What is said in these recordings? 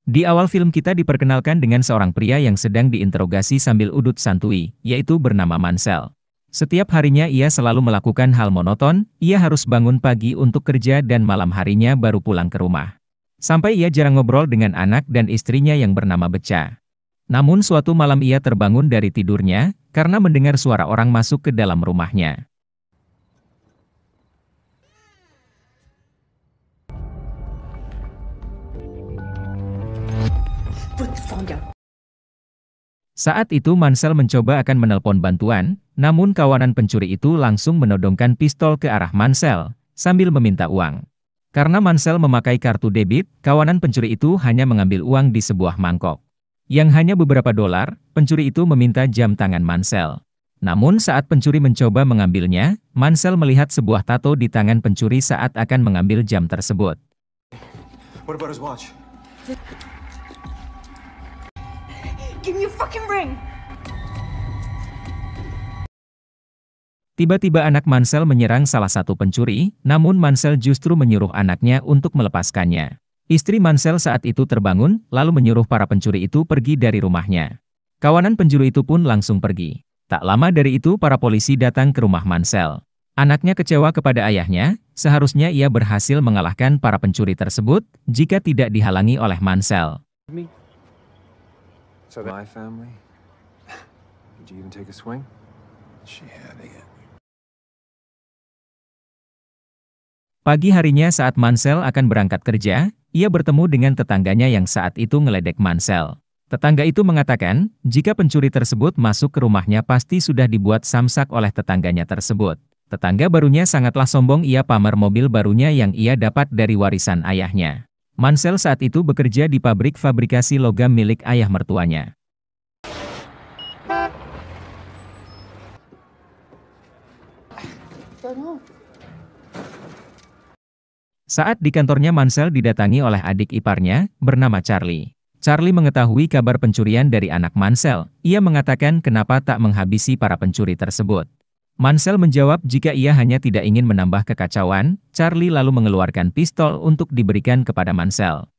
Di awal film kita diperkenalkan dengan seorang pria yang sedang diinterogasi sambil udut santuy, yaitu bernama Mansell. Setiap harinya ia selalu melakukan hal monoton, ia harus bangun pagi untuk kerja dan malam harinya baru pulang ke rumah. Sampai ia jarang ngobrol dengan anak dan istrinya yang bernama Beca. Namun suatu malam ia terbangun dari tidurnya, karena mendengar suara orang masuk ke dalam rumahnya. Saat itu Mansell mencoba akan menelpon bantuan, namun kawanan pencuri itu langsung menodongkan pistol ke arah Mansell, sambil meminta uang. Karena Mansell memakai kartu debit, kawanan pencuri itu hanya mengambil uang di sebuah mangkok. Yang hanya beberapa dolar, pencuri itu meminta jam tangan Mansell. Namun saat pencuri mencoba mengambilnya, Mansell melihat sebuah tato di tangan pencuri saat akan mengambil jam tersebut. What about his watch? Give me your fucking ring! Tiba-tiba anak Mansell menyerang salah satu pencuri, namun Mansell justru menyuruh anaknya untuk melepaskannya. Istri Mansell saat itu terbangun, lalu menyuruh para pencuri itu pergi dari rumahnya. Kawanan pencuri itu pun langsung pergi. Tak lama dari itu para polisi datang ke rumah Mansell. Anaknya kecewa kepada ayahnya, seharusnya ia berhasil mengalahkan para pencuri tersebut, jika tidak dihalangi oleh Mansell. So my family? Did you even take a swing? She had it. Pagi harinya saat Mansell akan berangkat kerja, ia bertemu dengan tetangganya yang saat itu ngeledek Mansell. Tetangga itu mengatakan, jika pencuri tersebut masuk ke rumahnya pasti sudah dibuat samsak oleh tetangganya tersebut. Tetangga barunya sangatlah sombong, ia pamer mobil barunya yang ia dapat dari warisan ayahnya. Mansell saat itu bekerja di pabrik fabrikasi logam milik ayah mertuanya. Saat di kantornya Mansell didatangi oleh adik iparnya, bernama Charlie. Charlie mengetahui kabar pencurian dari anak Mansell. Ia mengatakan kenapa tak menghabisi para pencuri tersebut. Mansell menjawab jika ia hanya tidak ingin menambah kekacauan. Charlie lalu mengeluarkan pistol untuk diberikan kepada Mansell.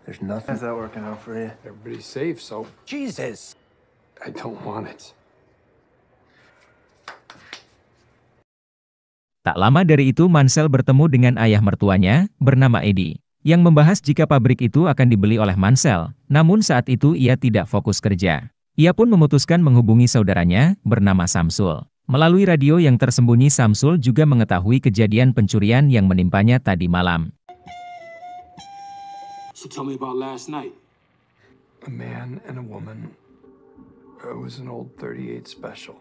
There's nothing. How's that working out for you? Everybody's safe, so... Jesus! I don't want it. Tak lama dari itu Mansell bertemu dengan ayah mertuanya, bernama Eddie, yang membahas jika pabrik itu akan dibeli oleh Mansell. Namun saat itu ia tidak fokus kerja. Ia pun memutuskan menghubungi saudaranya, bernama Samsul. Melalui radio yang tersembunyi Samsul juga mengetahui kejadian pencurian yang menimpanya tadi malam. So tell me about last night. A man and a woman. It was an old 38 special.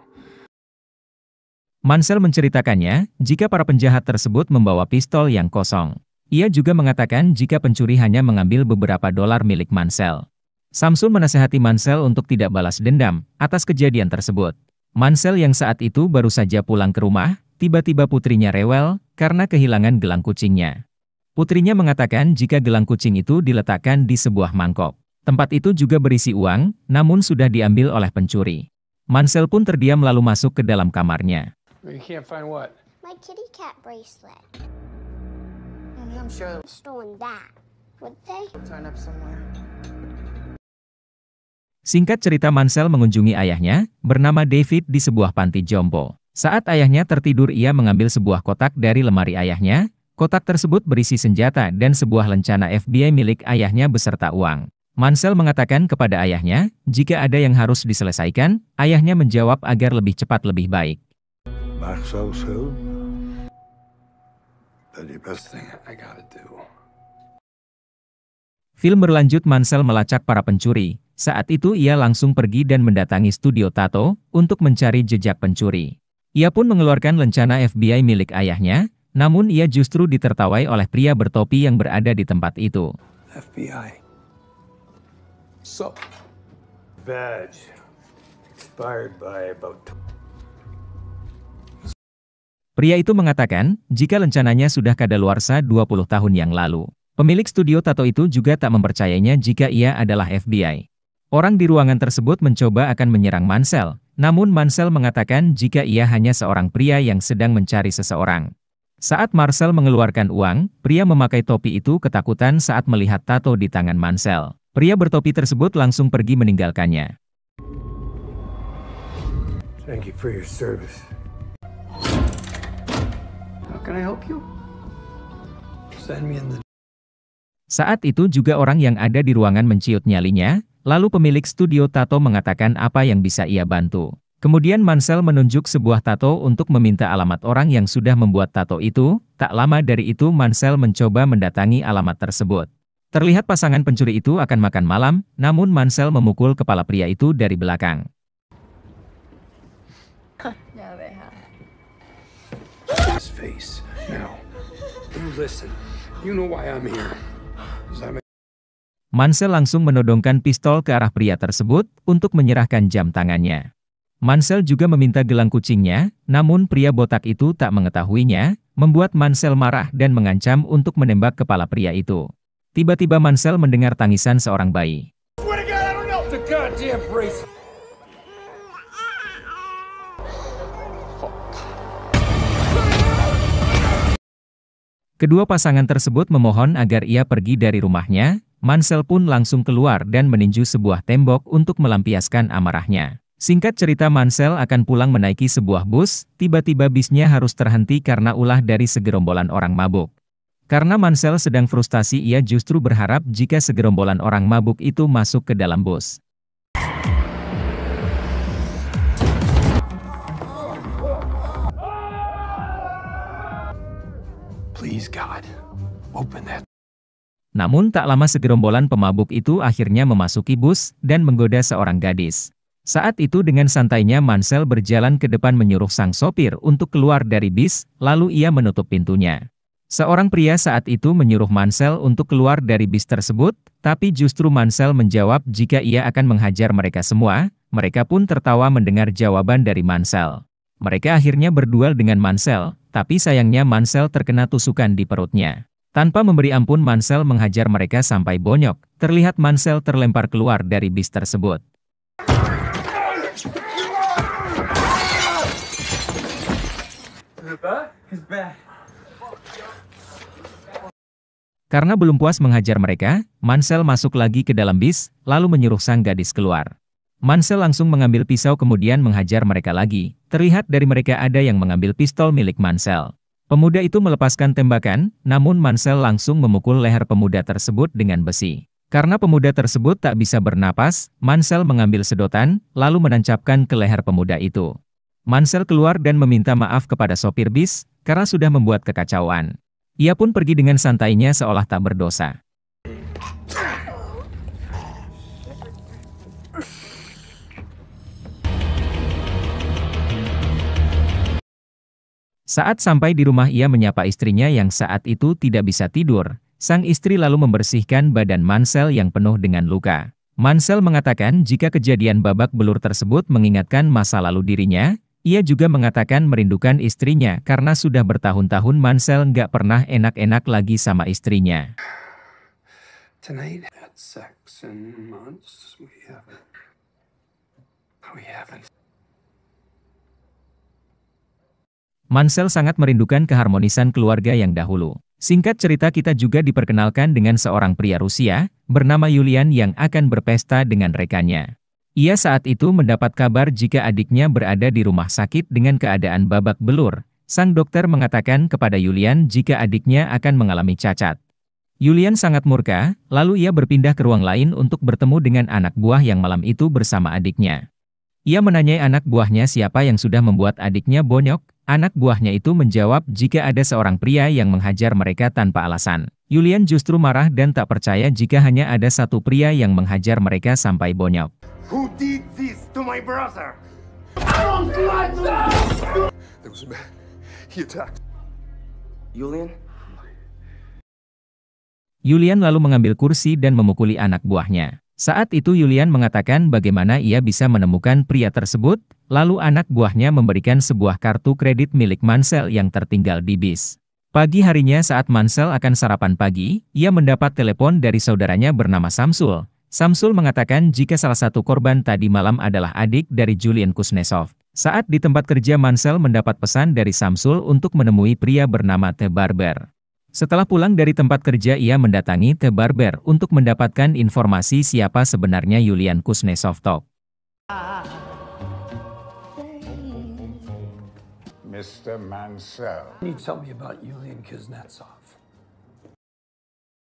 Mansell menceritakannya, jika para penjahat tersebut membawa pistol yang kosong. Ia juga mengatakan jika pencuri hanya mengambil beberapa dolar milik Mansell. Samsul menasihati Mansell untuk tidak balas dendam atas kejadian tersebut. Mansell yang saat itu baru saja pulang ke rumah, tiba-tiba putrinya rewel karena kehilangan gelang kucingnya. Putrinya mengatakan jika gelang kucing itu diletakkan di sebuah mangkok. Tempat itu juga berisi uang, namun sudah diambil oleh pencuri. Mansell pun terdiam lalu masuk ke dalam kamarnya. You can't find what? My kitty cat bracelet. I'm sure they've stolen that. Would they? Turn up somewhere. Singkat cerita Mansell mengunjungi ayahnya, bernama David di sebuah panti jompo. Saat ayahnya tertidur ia mengambil sebuah kotak dari lemari ayahnya. Kotak tersebut berisi senjata dan sebuah lencana FBI milik ayahnya beserta uang. Mansell mengatakan kepada ayahnya, jika ada yang harus diselesaikan, ayahnya menjawab agar lebih cepat lebih baik. Back so soon? That's the best thing I gotta do. Film berlanjut Mansell melacak para pencuri. Saat itu ia langsung pergi dan mendatangi studio tato untuk mencari jejak pencuri. Ia pun mengeluarkan lencana FBI milik ayahnya, namun ia justru ditertawai oleh pria bertopi yang berada di tempat itu. FBI. So, badge expired by about... Pria itu mengatakan, jika lencananya sudah kadaluarsa 20 tahun yang lalu. Pemilik studio tato itu juga tak mempercayainya jika ia adalah FBI. Orang di ruangan tersebut mencoba akan menyerang Mansell, namun Mansell mengatakan jika ia hanya seorang pria yang sedang mencari seseorang. Saat Marcel mengeluarkan uang, pria memakai topi itu ketakutan saat melihat tato di tangan Marcel. Pria bertopi tersebut langsung pergi meninggalkannya. Thank you for your service. How can I help you? Send me in the... Saat itu juga orang yang ada di ruangan menciut nyalinya, lalu pemilik studio tato mengatakan apa yang bisa ia bantu. Kemudian Marcel menunjuk sebuah tato untuk meminta alamat orang yang sudah membuat tato itu. Tak lama dari itu Marcel mencoba mendatangi alamat tersebut. Terlihat pasangan pencuri itu akan makan malam, namun Marcel memukul kepala pria itu dari belakang. Now they have. His face. Now, you listen. You know why I'm here. 'Cause I'm a... Marcel langsung menodongkan pistol ke arah pria tersebut untuk menyerahkan jam tangannya. Marcel juga meminta gelang kucingnya, namun pria botak itu tak mengetahuinya, membuat Marcel marah dan mengancam untuk menembak kepala pria itu. Tiba-tiba Marcel mendengar tangisan seorang bayi. Kedua pasangan tersebut memohon agar ia pergi dari rumahnya. Marcel pun langsung keluar dan meninju sebuah tembok untuk melampiaskan amarahnya. Singkat cerita, Marcel akan pulang menaiki sebuah bus, tiba-tiba bisnya harus terhenti karena ulah dari segerombolan orang mabuk. Karena Marcel sedang frustasi, ia justru berharap jika segerombolan orang mabuk itu masuk ke dalam bus. Please God, open that. Namun tak lama segerombolan pemabuk itu akhirnya memasuki bus dan menggoda seorang gadis. Saat itu dengan santainya Marcel berjalan ke depan menyuruh sang sopir untuk keluar dari bis, lalu ia menutup pintunya. Seorang pria saat itu menyuruh Marcel untuk keluar dari bis tersebut, tapi justru Marcel menjawab jika ia akan menghajar mereka semua. Mereka pun tertawa mendengar jawaban dari Marcel. Mereka akhirnya berduel dengan Marcel, tapi sayangnya Marcel terkena tusukan di perutnya. Tanpa memberi ampun Marcel menghajar mereka sampai bonyok. Terlihat Marcel terlempar keluar dari bis tersebut. Karena belum puas menghajar mereka, Marcel masuk lagi ke dalam bis, lalu menyuruh sang gadis keluar. Marcel langsung mengambil pisau kemudian menghajar mereka lagi. Terlihat dari mereka ada yang mengambil pistol milik Marcel. Pemuda itu melepaskan tembakan, namun Marcel langsung memukul leher pemuda tersebut dengan besi. Karena pemuda tersebut tak bisa bernapas, Marcel mengambil sedotan, lalu menancapkan ke leher pemuda itu. Marcel keluar dan meminta maaf kepada sopir bis, karena sudah membuat kekacauan. Ia pun pergi dengan santainya seolah tak berdosa. Saat sampai di rumah ia menyapa istrinya yang saat itu tidak bisa tidur. Sang istri lalu membersihkan badan Marcel yang penuh dengan luka. Marcel mengatakan jika kejadian babak belur tersebut mengingatkan masa lalu dirinya. Ia juga mengatakan merindukan istrinya karena sudah bertahun-tahun Marcel nggak pernah enak-enak lagi sama istrinya. Tonight, had sex in months. We haven't. Marcel sangat merindukan keharmonisan keluarga yang dahulu. Singkat cerita kita juga diperkenalkan dengan seorang pria Rusia, bernama Yulian yang akan berpesta dengan rekannya. Ia saat itu mendapat kabar jika adiknya berada di rumah sakit dengan keadaan babak belur. Sang dokter mengatakan kepada Yulian jika adiknya akan mengalami cacat. Yulian sangat murka, lalu ia berpindah ke ruang lain untuk bertemu dengan anak buah yang malam itu bersama adiknya. Ia menanyai anak buahnya siapa yang sudah membuat adiknya bonyok. Anak buahnya itu menjawab jika ada seorang pria yang menghajar mereka tanpa alasan. Yulian justru marah dan tak percaya jika hanya ada satu pria yang menghajar mereka sampai bonyok. Who did this to my brother? It was bad. He attacked. Julian? Yulian lalu mengambil kursi dan memukuli anak buahnya. Saat itu Yulian mengatakan bagaimana ia bisa menemukan pria tersebut, lalu anak buahnya memberikan sebuah kartu kredit milik Marcel yang tertinggal di bis. Pagi harinya saat Marcel akan sarapan pagi, ia mendapat telepon dari saudaranya bernama Samsul. Samsul mengatakan jika salah satu korban tadi malam adalah adik dari Julian Kuznetsov. Saat di tempat kerja, Mansell mendapat pesan dari Samsul untuk menemui pria bernama The Barber. Setelah pulang dari tempat kerja, ia mendatangi The Barber untuk mendapatkan informasi siapa sebenarnya Yulian Kuznetsov. Mr. Mansell. Can you tell me about Yulian Kuznetsov?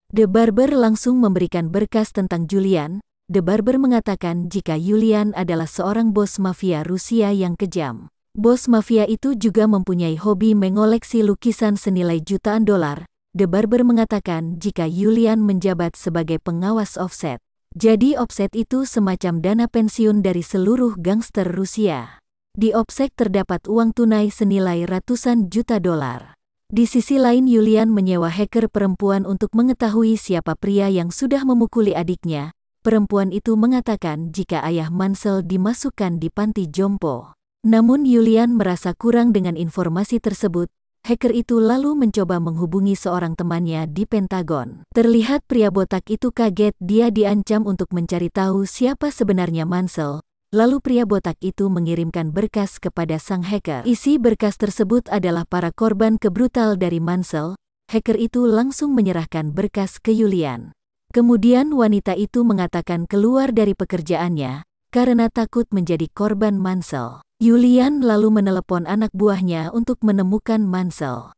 The Barber langsung memberikan berkas tentang Julian. The Barber mengatakan jika Yulian adalah seorang bos mafia Rusia yang kejam. Bos mafia itu juga mempunyai hobi mengoleksi lukisan senilai jutaan dolar. The Barber mengatakan jika Yulian menjabat sebagai pengawas offset. Jadi offset itu semacam dana pensiun dari seluruh gangster Rusia. Di offset terdapat uang tunai senilai ratusan juta dolar. Di sisi lain, Yulian menyewa hacker perempuan untuk mengetahui siapa pria yang sudah memukuli adiknya. Perempuan itu mengatakan jika ayah Mansell dimasukkan di panti jompo. Namun Yulian merasa kurang dengan informasi tersebut. Hacker itu lalu mencoba menghubungi seorang temannya di Pentagon. Terlihat pria botak itu kaget, dia diancam untuk mencari tahu siapa sebenarnya Mansell. Lalu pria botak itu mengirimkan berkas kepada sang hacker. Isi berkas tersebut adalah para korban kebrutal dari Mansell. Hacker itu langsung menyerahkan berkas ke Yulian. Kemudian wanita itu mengatakan keluar dari pekerjaannya karena takut menjadi korban Mansell. Yulian lalu menelepon anak buahnya untuk menemukan Mansell.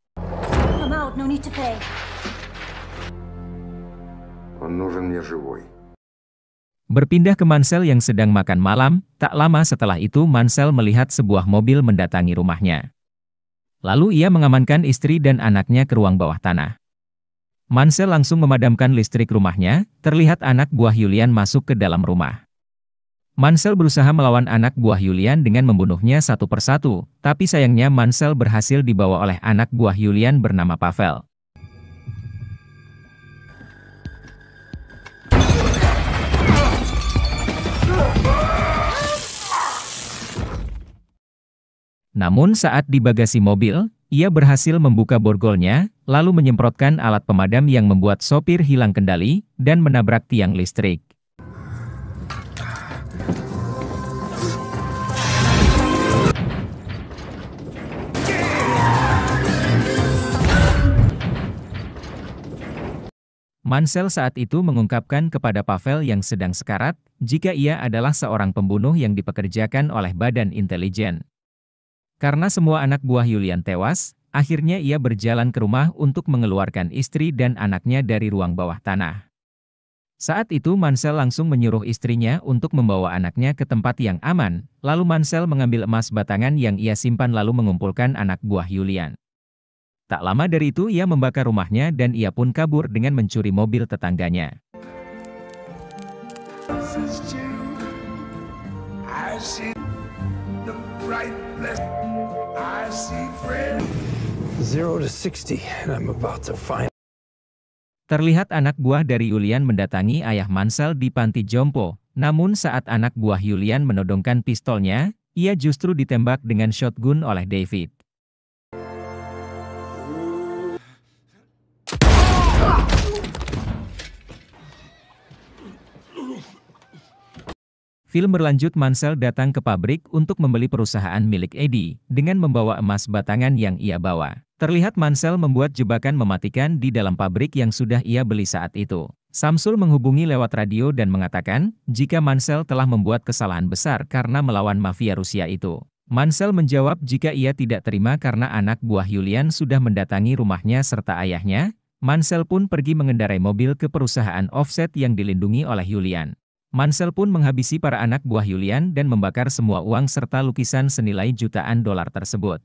I'm out, no need to pay. Он нужен мне живой. Berpindah ke Mansell yang sedang makan malam, tak lama setelah itu Mansell melihat sebuah mobil mendatangi rumahnya. Lalu ia mengamankan istri dan anaknya ke ruang bawah tanah. Mansell langsung memadamkan listrik rumahnya, terlihat anak buah Yulian masuk ke dalam rumah. Mansell berusaha melawan anak buah Yulian dengan membunuhnya satu persatu, tapi sayangnya Mansell berhasil dibawa oleh anak buah Yulian bernama Pavel. Namun saat di bagasi mobil, ia berhasil membuka borgolnya, lalu menyemprotkan alat pemadam yang membuat sopir hilang kendali, dan menabrak tiang listrik. Mansell saat itu mengungkapkan kepada Pavel yang sedang sekarat, jika ia adalah seorang pembunuh yang dipekerjakan oleh badan intelijen. Karena semua anak buah Yulian tewas, akhirnya ia berjalan ke rumah untuk mengeluarkan istri dan anaknya dari ruang bawah tanah. Saat itu Mansell langsung menyuruh istrinya untuk membawa anaknya ke tempat yang aman, lalu Mansell mengambil emas batangan yang ia simpan lalu mengumpulkan anak buah Yulian. Tak lama dari itu ia membakar rumahnya dan ia pun kabur dengan mencuri mobil tetangganya. Terlihat anak buah dari Yulian mendatangi ayah Mansell di panti jompo, namun saat anak buah Yulian menodongkan pistolnya, ia justru ditembak dengan shotgun oleh David. Film berlanjut, Mansell datang ke pabrik untuk membeli perusahaan milik Eddie, dengan membawa emas batangan yang ia bawa. Terlihat Mansell membuat jebakan mematikan di dalam pabrik yang sudah ia beli saat itu. Samsul menghubungi lewat radio dan mengatakan, jika Mansell telah membuat kesalahan besar karena melawan mafia Rusia itu. Mansell menjawab jika ia tidak terima karena anak buah Yulian sudah mendatangi rumahnya serta ayahnya. Mansell pun pergi mengendarai mobil ke perusahaan offset yang dilindungi oleh Yulian. Mansell pun menghabisi para anak buah Yulian dan membakar semua uang serta lukisan senilai jutaan dolar tersebut.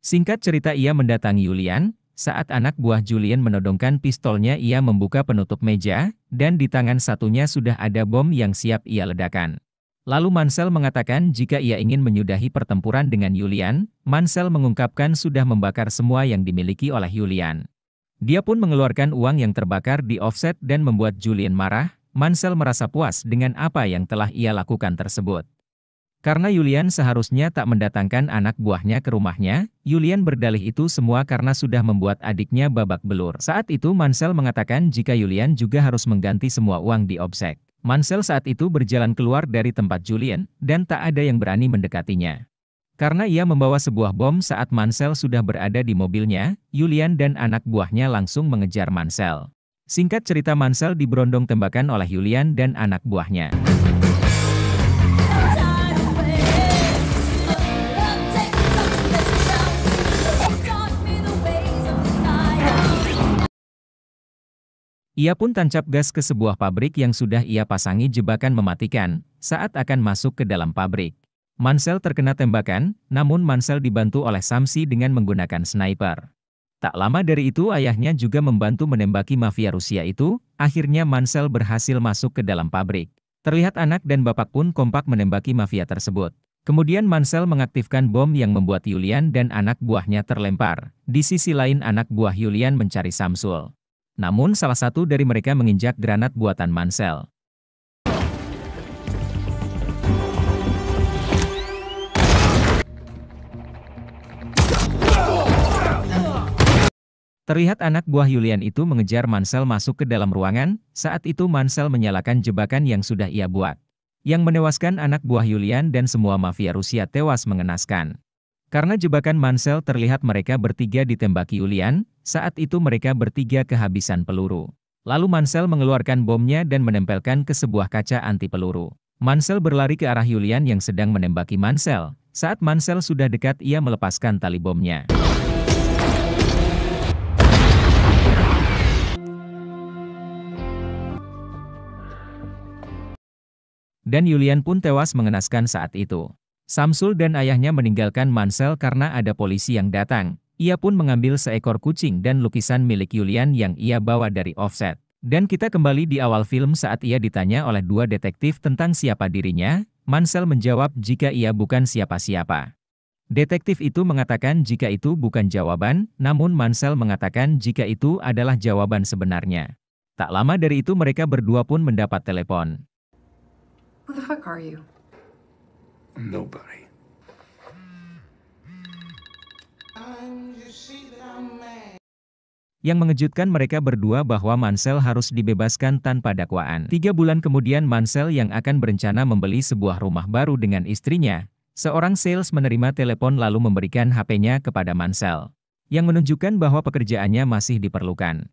Singkat cerita, ia mendatangi Yulian. Saat anak buah Julian menodongkan pistolnya, ia membuka penutup meja, dan di tangan satunya sudah ada bom yang siap ia ledakan. Lalu Mansell mengatakan jika ia ingin menyudahi pertempuran dengan Yulian. Mansell mengungkapkan sudah membakar semua yang dimiliki oleh Yulian. Dia pun mengeluarkan uang yang terbakar di offset dan membuat Julian marah. Mansell merasa puas dengan apa yang telah ia lakukan tersebut. Karena Julian seharusnya tak mendatangkan anak buahnya ke rumahnya, Julian berdalih itu semua karena sudah membuat adiknya babak belur. Saat itu Mansell mengatakan jika Julian juga harus mengganti semua uang di obsek. Mansell saat itu berjalan keluar dari tempat Julian, dan tak ada yang berani mendekatinya. Karena ia membawa sebuah bom saat Mansell sudah berada di mobilnya, Julian dan anak buahnya langsung mengejar Mansell. Singkat cerita Mansell diberondong tembakan oleh Julian dan anak buahnya. Ia pun tancap gas ke sebuah pabrik yang sudah ia pasangi jebakan mematikan, saat akan masuk ke dalam pabrik. Mansell terkena tembakan, namun Mansell dibantu oleh Samsi dengan menggunakan sniper. Tak lama dari itu ayahnya juga membantu menembaki mafia Rusia itu, akhirnya Mansell berhasil masuk ke dalam pabrik. Terlihat anak dan bapak pun kompak menembaki mafia tersebut. Kemudian Mansell mengaktifkan bom yang membuat Julian dan anak buahnya terlempar. Di sisi lain anak buah Julian mencari Samsul. Namun salah satu dari mereka menginjak granat buatan Mansell. Terlihat anak buah Julian itu mengejar Mansell masuk ke dalam ruangan, saat itu Mansell menyalakan jebakan yang sudah ia buat. Yang menewaskan anak buah Julian dan semua mafia Rusia tewas mengenaskan. Karena jebakan Mansell terlihat mereka bertiga ditembaki Julian, saat itu mereka bertiga kehabisan peluru. Lalu Mansell mengeluarkan bomnya dan menempelkan ke sebuah kaca anti peluru. Mansell berlari ke arah Julian yang sedang menembaki Mansell. Saat Mansell sudah dekat ia melepaskan tali bomnya. Dan Julian pun tewas mengenaskan saat itu. Samsul dan ayahnya meninggalkan Mansell karena ada polisi yang datang. Ia pun mengambil seekor kucing dan lukisan milik Julian yang ia bawa dari offset. Dan kita kembali di awal film saat ia ditanya oleh dua detektif tentang siapa dirinya, Mansell menjawab jika ia bukan siapa-siapa. Detektif itu mengatakan jika itu bukan jawaban, namun Mansell mengatakan jika itu adalah jawaban sebenarnya. Tak lama dari itu mereka berdua pun mendapat telepon. Who the fuck are you? Nobody. Yang mengejutkan mereka berdua bahwa Mansell harus dibebaskan tanpa dakwaan. 3 bulan kemudian Mansell yang akan berencana membeli sebuah rumah baru dengan istrinya, seorang sales menerima telepon lalu memberikan HP-nya kepada Mansell, yang menunjukkan bahwa pekerjaannya masih diperlukan.